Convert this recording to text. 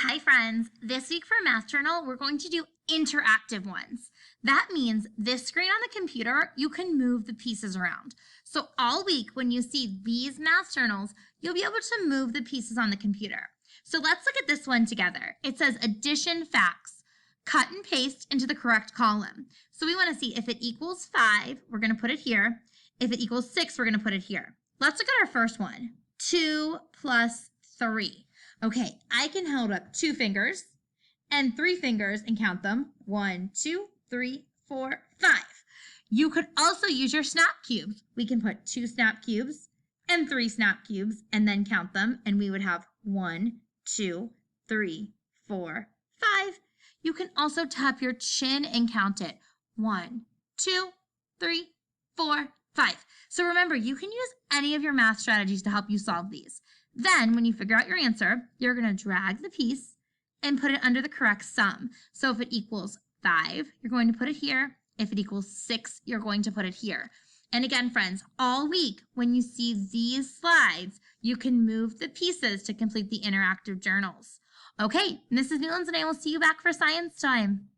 Hi, friends. This week for Math Journal, we're going to do interactive ones. That means this screen on the computer, you can move the pieces around. So all week, when you see these math journals, you'll be able to move the pieces on the computer. So let's look at this one together. It says addition facts. Cut and paste into the correct column. So we want to see if it equals 5, we're going to put it here. If it equals 6, we're going to put it here. Let's look at our first one. 2 plus 3. Okay, I can hold up 2 fingers and 3 fingers and count them. 1, 2, 3, 4, 5. You could also use your snap cubes. We can put 2 snap cubes and 3 snap cubes and then count them, and we would have 1, 2, 3, 4, 5. You can also tap your chin and count it. 1, 2, 3, 4, 5. So remember, you can use any of your math strategies to help you solve these. Then, when you figure out your answer, you're going to drag the piece and put it under the correct sum. So if it equals 5, you're going to put it here. If it equals 6, you're going to put it here. And again, friends, all week, when you see these slides, you can move the pieces to complete the interactive journals. Okay, Mrs. Newlands and I will see you back for science time.